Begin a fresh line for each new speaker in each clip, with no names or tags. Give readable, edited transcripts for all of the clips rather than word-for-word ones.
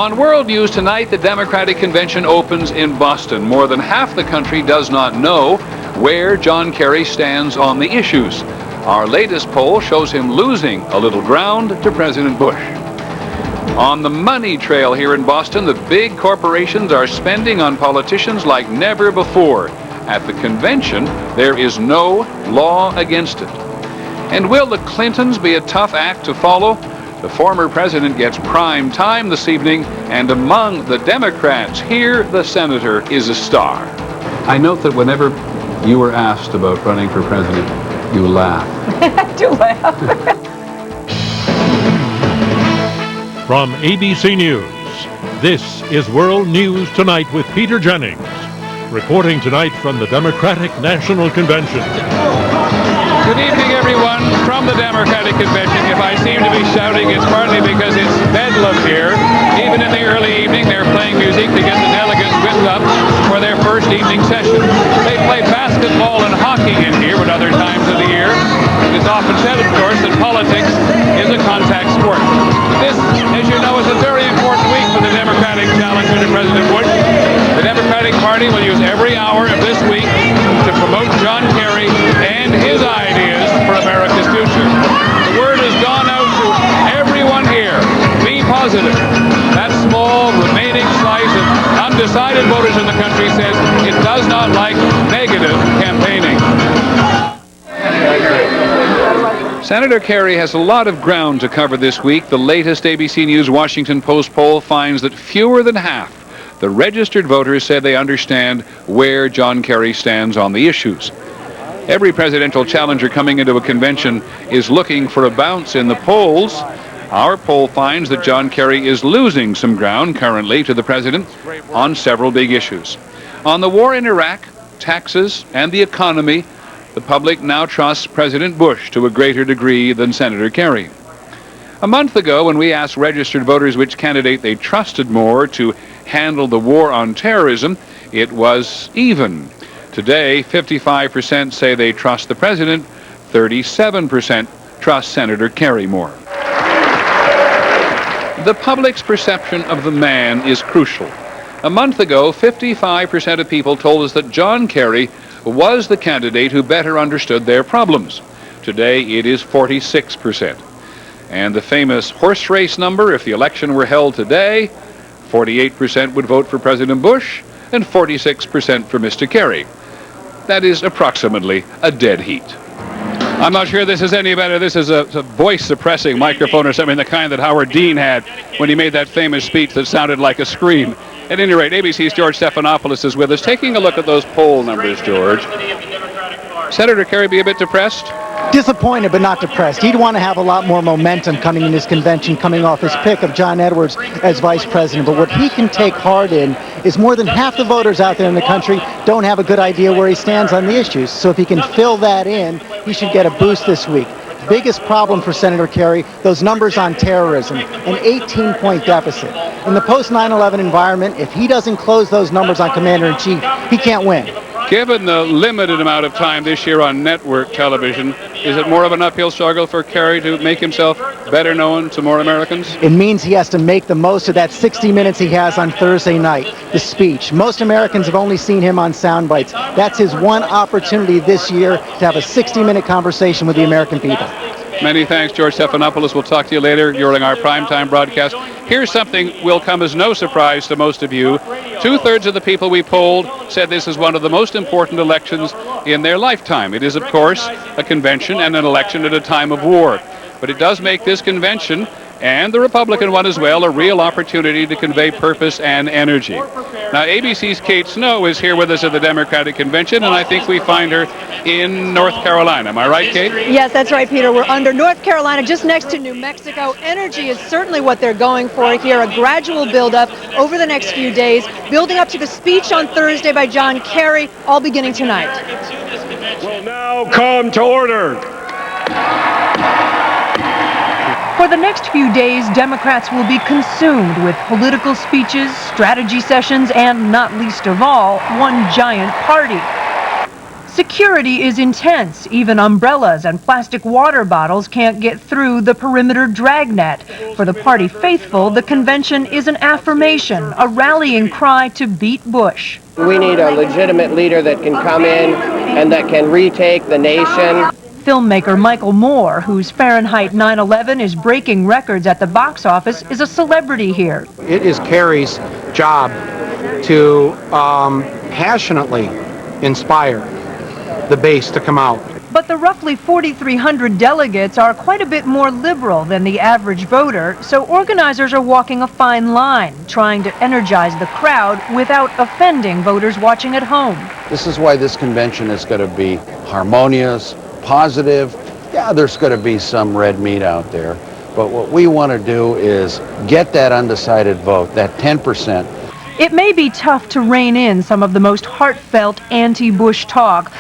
On world news tonight, the Democratic Convention opens in Boston. More than half the country does not know where John Kerry stands on the issues. Our latest poll shows him losing a little ground to President Bush. On the money trail here in Boston, the big corporations are spending on politicians like never before. At the convention, there is no law against it. And will the Clintons be a tough act to follow? The former president gets prime time this evening, and among the Democrats here, the senator is a star. I note that whenever you were asked about running for president, you laugh.
I do laugh.
From ABC News, this is World News Tonight with Peter Jennings, reporting tonight from the Democratic National Convention.
Good evening, everyone, from the Democratic Convention. If I seem to be shouting, it's partly because it's bedlam here. Even in the early evening, they're playing music to get the delegates whipped up for their first evening session. They play basketball and hockey in here at other times of the year. It's often said, of course, that politics is a contact sport. This, as you know, is a very important week for the Democratic challenger to President Bush. The Democratic Party will use every hour of this week to promote John Kerry and his ideas for America's future. The word has gone out to everyone here. Be positive. That small remaining slice of undecided voters in the country says it does not like negative campaigning. Senator Kerry has a lot of ground to cover this week. The latest ABC News Washington Post poll finds that fewer than half the registered voters said they understand where John Kerry stands on the issues. Every presidential challenger coming into a convention is looking for a bounce in the polls. Our poll finds that John Kerry is losing some ground currently to the president on several big issues. On the war in Iraq, taxes, and the economy, the public now trusts President Bush to a greater degree than Senator Kerry. A month ago, when we asked registered voters which candidate they trusted more to handle the war on terrorism, it was even. Today, 55% say they trust the president, 37% trust Senator Kerry more. The public's perception of the man is crucial. A month ago, 55% of people told us that John Kerry was the candidate who better understood their problems. Today, it is 46%. And the famous horse race number, if the election were held today, 48% would vote for President Bush and 46% for Mr. Kerry. That is approximately a dead heat. I'm not sure this is any better. This is a voice-suppressing microphone or something, the kind that Howard Dean had when he made that famous speech that sounded like a scream. At any rate, ABC's George Stephanopoulos is with us. Taking a look at those poll numbers, George. Senator Kerry be a bit depressed?
Disappointed, but not depressed. He'd want to have a lot more momentum coming in this convention, coming off his pick of John Edwards as vice president. But what he can take heart in is more than half the voters out there in the country don't have a good idea where he stands on the issues. So if he can fill that in, he should get a boost this week. Biggest problem for Senator Kerry, those numbers on terrorism, an 18-point deficit. In the post-9/11 environment, if he doesn't close those numbers on Commander-in-Chief, he can't win.
Given the limited amount of time this year on network television, is it more of an uphill struggle for Kerry to make himself better known to more Americans?
It means he has to make the most of that 60 minutes he has on Thursday night, the speech. Most Americans have only seen him on sound bites. That's his one opportunity this year to have a 60-minute conversation with the American people.
Many thanks, George Stephanopoulos. We'll talk to you later during our primetime broadcast. Here's something will come as no surprise to most of you. 2/3 of the people we polled said this is one of the most important elections in their lifetime. It is, of course, a convention and an election at a time of war. But it does make this convention, and the Republican one as well, a real opportunity to convey purpose and energy. Now, ABC's Kate Snow is here with us at the Democratic Convention, and I think we find her in North Carolina. Am I right, Kate?
Yes, that's right, Peter. We're under North Carolina, just next to New Mexico. Energy is certainly what they're going for here, a gradual build-up over the next few days, building up to the speech on Thursday by John Kerry, all beginning tonight.
Will now come to order.
For the next few days, Democrats will be consumed with political speeches, strategy sessions, and not least of all, one giant party. Security is intense. Even umbrellas and plastic water bottles can't get through the perimeter dragnet. For the party faithful, the convention is an affirmation, a rallying cry to beat Bush.
We need a legitimate leader that can come in and that can retake the nation.
Filmmaker Michael Moore, whose Fahrenheit 9/11 is breaking records at the box office, is a celebrity here.
It is Kerry's job to passionately inspire the base to come out.
But the roughly 4,300 delegates are quite a bit more liberal than the average voter, so organizers are walking a fine line, trying to energize the crowd without offending voters watching at home.
This is why this convention is going to be harmonious, positive. Yeah, there's going to be some red meat out there, but what we want to do is get that undecided vote, that 10%.
It may be tough to rein in some of the most heartfelt anti-Bush talk.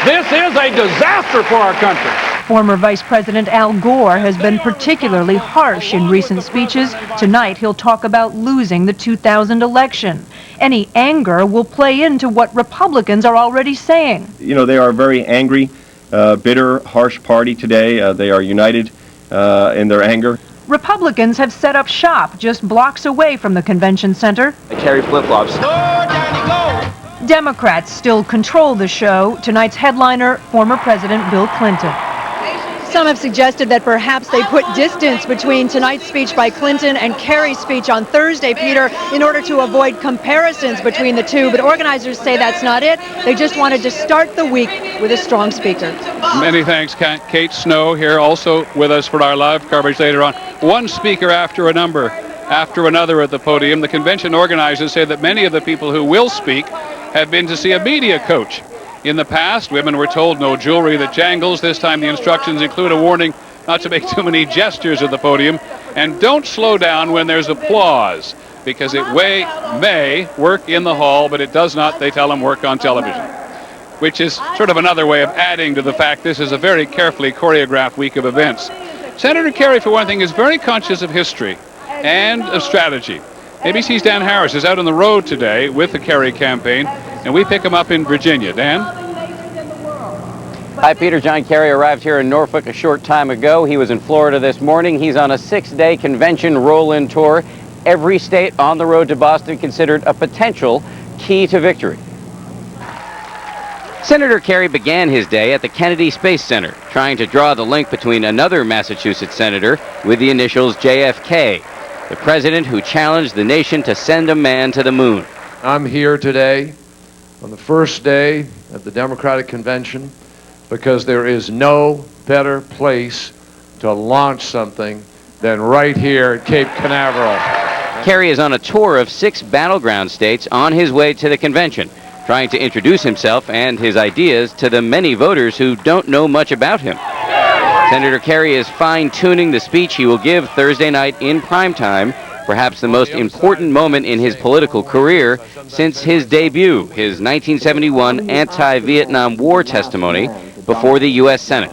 This is a disaster for our country.
Former Vice President Al Gore has been particularly harsh in recent speeches. Tonight, he'll talk about losing the 2000 election. Any anger will play into what Republicans are already saying.
You know, they are a very angry, bitter, harsh party today. They are united in their anger.
Republicans have set up shop just blocks away from the convention center.
They carry flip-flops.
Democrats still control the show. Tonight's headliner, former President Bill Clinton.
Some have suggested that perhaps they put distance between tonight's speech by Clinton and Kerry's speech on Thursday, Peter, in order to avoid comparisons between the two. But organizers say that's not it. They just wanted to start the week with a strong speaker.
Many thanks, Kate Snow, here also with us for our live coverage later on. One speaker after another at the podium. The convention organizers say that many of the people who will speak have been to see a media coach. In the past, women were told no jewelry that jangles. This time the instructions include a warning not to make too many gestures at the podium, and don't slow down when there's applause, because it may work in the hall, but it does not, they tell them, work on television. Which is sort of another way of adding to the fact this is a very carefully choreographed week of events. Senator Kerry, for one thing, is very conscious of history and of strategy. ABC's Dan Harris is out on the road today with the Kerry campaign, and we pick him up in Virginia. Dan?
Hi, Peter. John Kerry arrived here in Norfolk a short time ago. He was in Florida this morning. He's on a 6-day convention roll-in tour. Every state on the road to Boston considered a potential key to victory. Senator Kerry began his day at the Kennedy Space Center, trying to draw the link between another Massachusetts senator with the initials JFK, the president who challenged the nation to send a man to the moon.
I'm here today on the first day of the Democratic Convention because there is no better place to launch something than right here at Cape Canaveral.
Kerry is on a tour of 6 battleground states on his way to the convention, trying to introduce himself and his ideas to the many voters who don't know much about him. Senator Kerry is fine-tuning the speech he will give Thursday night in primetime, perhaps the most important moment in his political career since his debut, his 1971 anti-Vietnam War testimony before the U.S. Senate.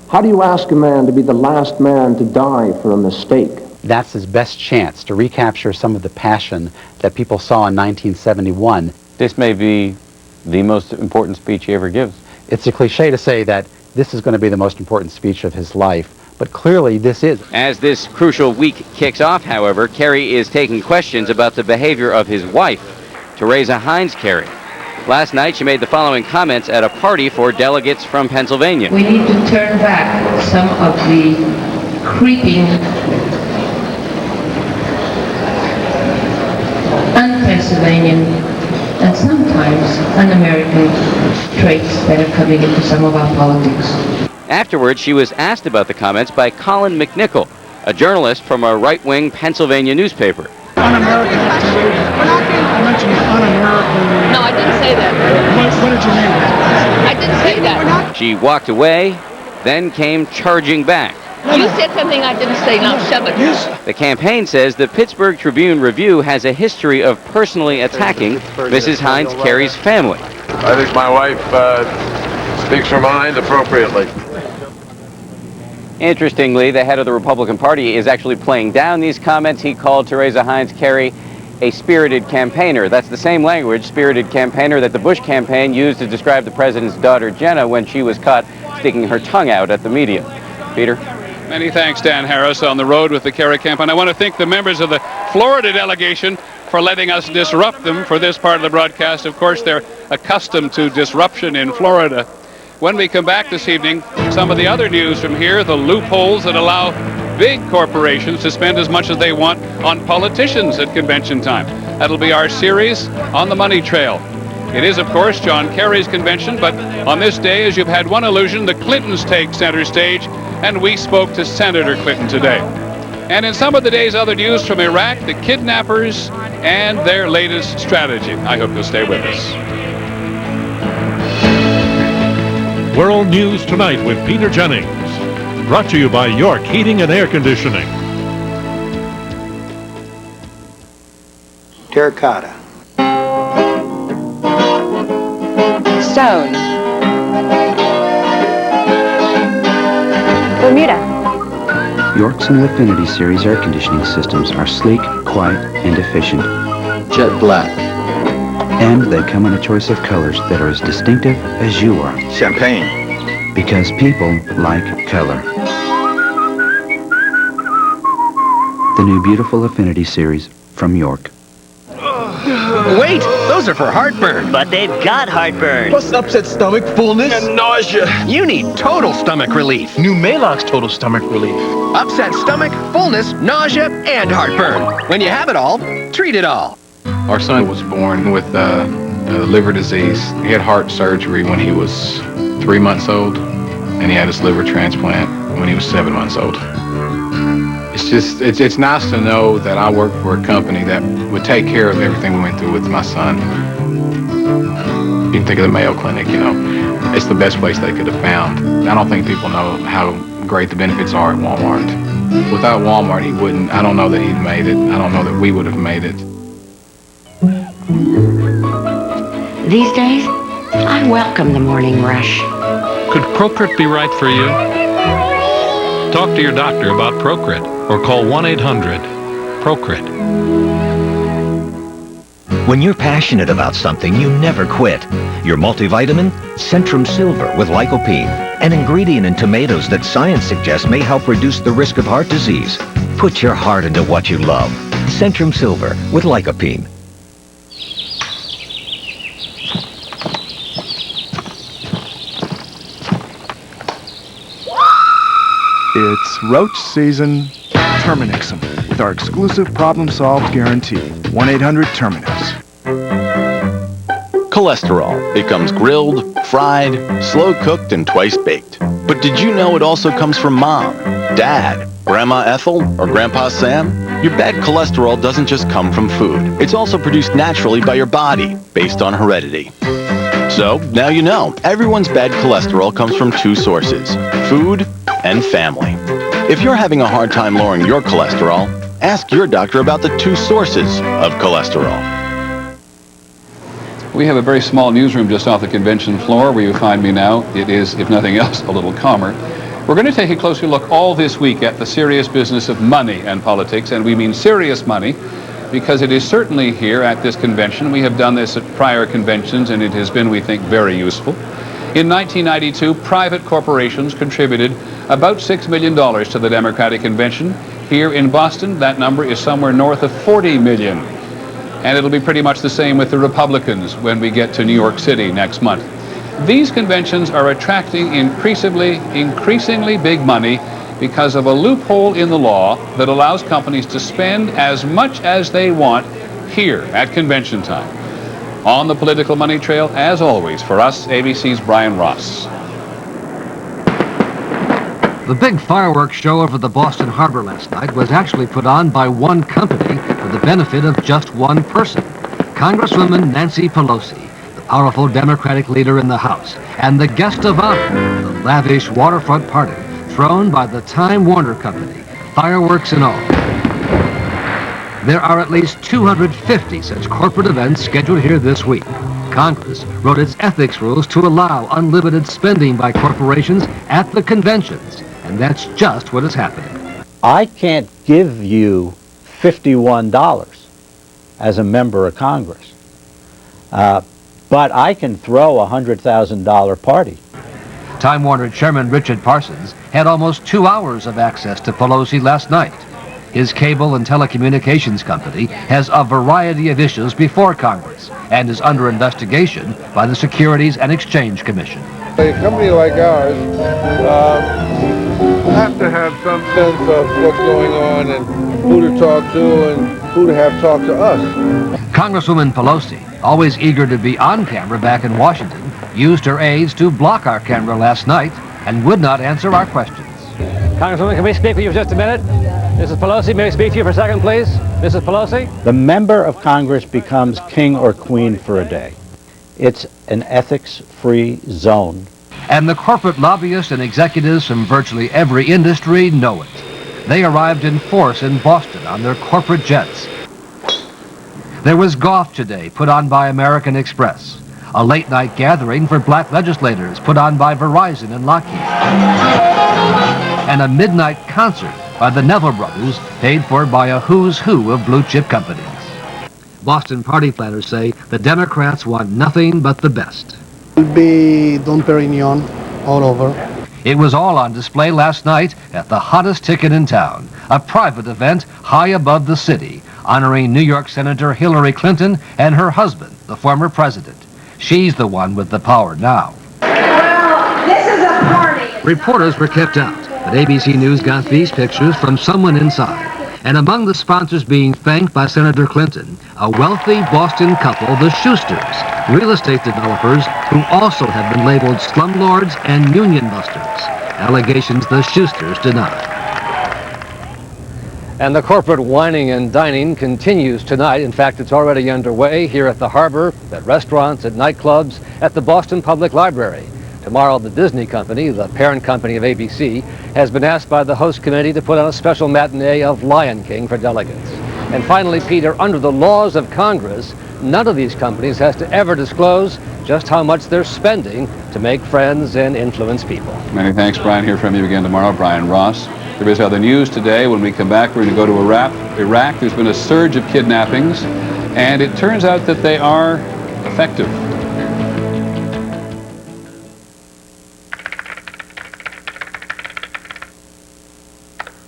How do you ask a man to be the last man to die for a mistake?
That's his best chance to recapture some of the passion that people saw in 1971.
This may be the most important speech he ever gives.
It's a cliche to say that this is going to be the most important speech of his life, but clearly this is.
As this crucial week kicks off, however, Kerry is taking questions about the behavior of his wife, Teresa Heinz Kerry. Last night, she made the following comments at a party for delegates from Pennsylvania.
We need to turn back some of the creeping, un-Pennsylvanian and sometimes un-American traits that are coming into some of our politics.
Afterwards, she was asked about the comments by Colin McNichol, a journalist from a right-wing Pennsylvania newspaper.
Un-American activity. I mentioned un-American.
No, I didn't say that.
What did you mean?
I didn't say that.
She walked away, then came charging back.
You said something I didn't say, now shut it.
The campaign says the Pittsburgh Tribune-Review has a history of personally attacking Mrs. Heinz Kerry's family.
I think my wife speaks her mind appropriately.
Interestingly, the head of the Republican Party is actually playing down these comments. He called Teresa Heinz Kerry a spirited campaigner. That's the same language, spirited campaigner, that the Bush campaign used to describe the president's daughter, Jenna, when she was caught sticking her tongue out at the media. Peter?
Many thanks, Dan Harris, on the road with the Kerry campaign. I want to thank the members of the Florida delegation for letting us disrupt them for this part of the broadcast. Of course, they're accustomed to disruption in Florida. When we come back this evening, some of the other news from here, the loopholes that allow big corporations to spend as much as they want on politicians at convention time. That'll be our series on the money trail. It is, of course, John Kerry's convention, but on this day, as you've had one illusion, the Clintons take center stage, and we spoke to Senator Clinton today. And in some of the day's other news from Iraq, the kidnappers and their latest strategy. I hope you'll stay with us.
World News Tonight with Peter Jennings. Brought to you by York Heating and Air Conditioning.
Terracotta.
Stone. Bermuda.
York's new Affinity Series air conditioning systems are sleek, quiet, and efficient.
Jet black.
And they come in a choice of colors that are as distinctive as you are.
Champagne.
Because people like color. The new beautiful Affinity Series from York.
Wait, those are for heartburn. But they've got heartburn.
Plus upset stomach, fullness, and nausea.
You need total stomach relief.
New Maalox Total Stomach Relief.
Upset stomach, fullness, nausea, and heartburn. When you have it all, treat it all.
Our son was born with liver disease. He had heart surgery when he was 3 months old, and he had his liver transplant when he was 7 months old. It's nice to know that I work for a company that would take care of everything we went through with my son. You can think of the Mayo Clinic, you know. It's the best place they could have found. I don't think people know how great the benefits are at Walmart. Without Walmart, he wouldn't. I don't know that he'd made it. I don't know that we would have made it.
These days, I welcome the morning rush.
Could Procrit be right for you? Talk to your doctor about Procrit or call 1-800-PROCRIT.
When you're passionate about something, you never quit. Your multivitamin? Centrum Silver with lycopene, an ingredient in tomatoes that science suggests may help reduce the risk of heart disease. Put your heart into what you love. Centrum Silver with lycopene.
It's roach season. Terminix them with our exclusive problem-solved guarantee. 1-800-TERMINIX.
Cholesterol. It comes grilled, fried, slow-cooked, and twice-baked. But did you know it also comes from Mom, Dad, Grandma Ethel, or Grandpa Sam? Your bad cholesterol doesn't just come from food. It's also produced naturally by your body, based on heredity. So, now you know, everyone's bad cholesterol comes from two sources, food and family. If you're having a hard time lowering your cholesterol, ask your doctor about the two sources of cholesterol.
We have a very small newsroom just off the convention floor where you find me now. It is, if nothing else, a little calmer. We're going to take a closer look all this week at the serious business of money and politics, and we mean serious money, because it is certainly here at this convention. We have done this at prior conventions, and it has been, we think, very useful. In 1992, private corporations contributed about $6 million to the Democratic Convention. Here in Boston, that number is somewhere north of $40 million. And it'll be pretty much the same with the Republicans when we get to New York City next month. These conventions are attracting increasingly big money because of a loophole in the law that allows companies to spend as much as they want here at convention time. On the political money trail, as always, for us, ABC's Brian Ross.
The big fireworks show over the Boston Harbor last night was actually put on by one company for the benefit of just one person, Congresswoman Nancy Pelosi, the powerful Democratic leader in the House, and the guest of honor, the lavish waterfront party thrown by the Time Warner Company, fireworks and all. There are at least 250 such corporate events scheduled here this week. Congress wrote its ethics rules to allow unlimited spending by corporations at the conventions, and that's just what is happening.
I can't give you $51.
as a member of Congress. But I can throw a $100,000 party.
Time Warner Chairman Richard Parsons had almost 2 hours of access to Pelosi last night. His cable and telecommunications company has a variety of issues before Congress and is under investigation by the Securities and Exchange Commission.
A company like ours have to have some sense of what's going on and who to talk to and who to have talk to us.
Congresswoman Pelosi, always eager to be on camera back in Washington, used her aides to block our camera last night and would not answer our questions.
Congresswoman, can we speak with you for just a minute? Mrs. Pelosi, may we speak to you for a second, please? Mrs. Pelosi?
The member of Congress becomes king or queen for a day. It's an ethics-free zone.
And the corporate lobbyists and executives from virtually every industry know it. They arrived in force in Boston on their corporate jets. There was golf today, put on by American Express. A late-night gathering for black legislators, put on by Verizon and Lockheed. And a midnight concert by the Neville Brothers, paid for by a who's who of blue-chip companies. Boston party planners say the Democrats want nothing but the best.
It'll be Dom Perignon all over.
It was all on display last night at the hottest ticket in town, a private event high above the city, honoring New York Senator Hillary Clinton and her husband, the former president. She's the one with the power now.
Well, this is a party.
Reporters were kept out, but ABC News got these pictures from someone inside. And among the sponsors being thanked by Senator Clinton, a wealthy Boston couple, the Schusters, real estate developers who also have been labeled slumlords and union busters. Allegations the Schusters deny.
And the corporate wining and dining continues tonight. In fact, it's already underway here at the harbor, at restaurants, at nightclubs, at the Boston Public Library. Tomorrow, the Disney Company, the parent company of ABC, has been asked by the host committee to put on a special matinee of Lion King for delegates. And finally, Peter, under the laws of Congress, none of these companies has to ever disclose just how much they're spending to make friends and influence people.
Many thanks, Brian. Hear from you again tomorrow. Brian Ross. There is other news today. When we come back, we're going to go to Iraq. There's been a surge of kidnappings, and it turns out that they are effective.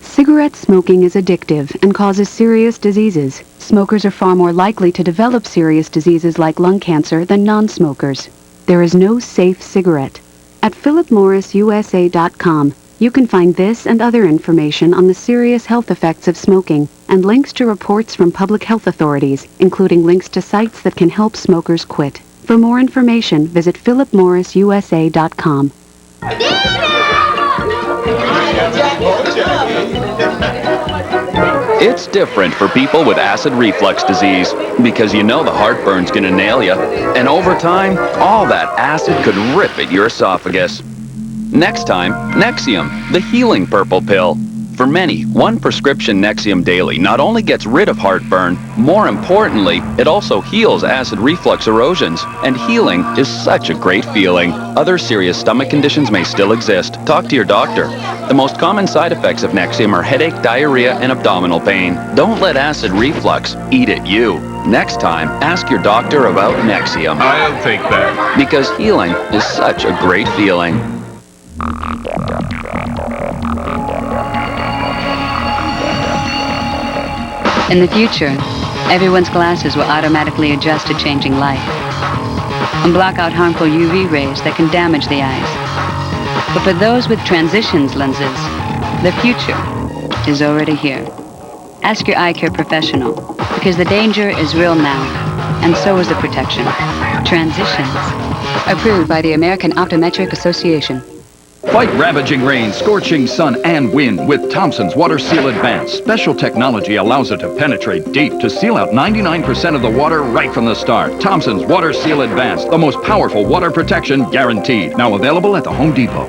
Cigarette smoking is addictive and causes serious diseases. Smokers are far more likely to develop serious diseases like lung cancer than non-smokers. There is no safe cigarette. At philipmorrisusa.com, you can find this and other information on the serious health effects of smoking and links to reports from public health authorities, including links to sites that can help smokers quit. For more information, visit philipmorrisusa.com.
It's different for people with acid reflux disease because you know the heartburn's gonna nail you. And over time, all that acid could rip at your esophagus. Next time, Nexium, the healing purple pill. For many, one prescription Nexium daily not only gets rid of heartburn, more importantly, it also heals acid reflux erosions. And healing is such a great feeling. Other serious stomach conditions may still exist. Talk to your doctor. The most common side effects of Nexium are headache, diarrhea, and abdominal pain. Don't let acid reflux eat at you. Next time, ask your doctor about Nexium.
I'll take that.
Because healing is such a great feeling.
In the future, everyone's glasses will automatically adjust to changing light and block out harmful UV rays that can damage the eyes. But for those with transitions lenses, the future is already here. Ask your eye care professional, because the danger is real now, and so is the protection. Transitions. Approved by the American Optometric Association.
Fight ravaging rain, scorching sun, and wind with Thompson's Water Seal Advance. Special technology allows it to penetrate deep to seal out 99% of the water right from the start. Thompson's Water Seal Advance, the most powerful water protection guaranteed. Now available at the Home Depot.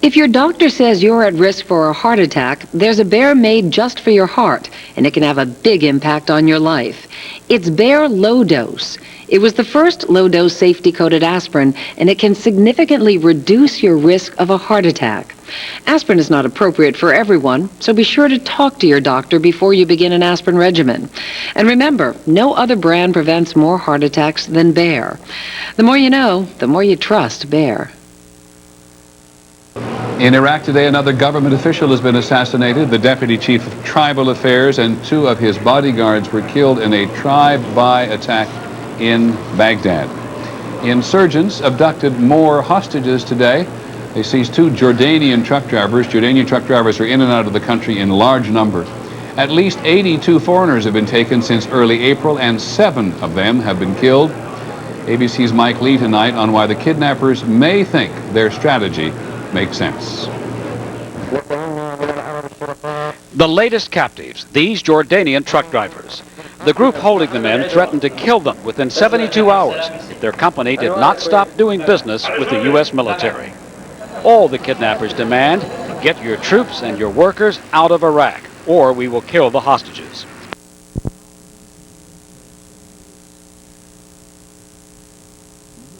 If your doctor says you're at risk for a heart attack, there's a Bear made just for your heart, and it can have a big impact on your life. It's Bear Low Dose. It was the first low-dose safety-coated aspirin, and it can significantly reduce your risk of a heart attack. Aspirin is not appropriate for everyone, so be sure to talk to your doctor before you begin an aspirin regimen. And remember, no other brand prevents more heart attacks than Bayer. The more you know, the more you trust Bayer.
In Iraq today, another government official has been assassinated. The deputy chief of tribal affairs and 2 of his bodyguards were killed in a drive-by attack in Baghdad. Insurgents abducted more hostages today. They seized 2 Jordanian truck drivers. Jordanian truck drivers are in and out of the country in large numbers. At least 82 foreigners have been taken since early April, and 7 of them have been killed. ABC's Mike Lee tonight on why the kidnappers may think their strategy makes sense.
The latest captives, these Jordanian truck drivers. The group holding the men threatened to kill them within 72 hours if their company did not stop doing business with the U.S. military. All the kidnappers demand, get your troops and your workers out of Iraq, or we will kill the hostages.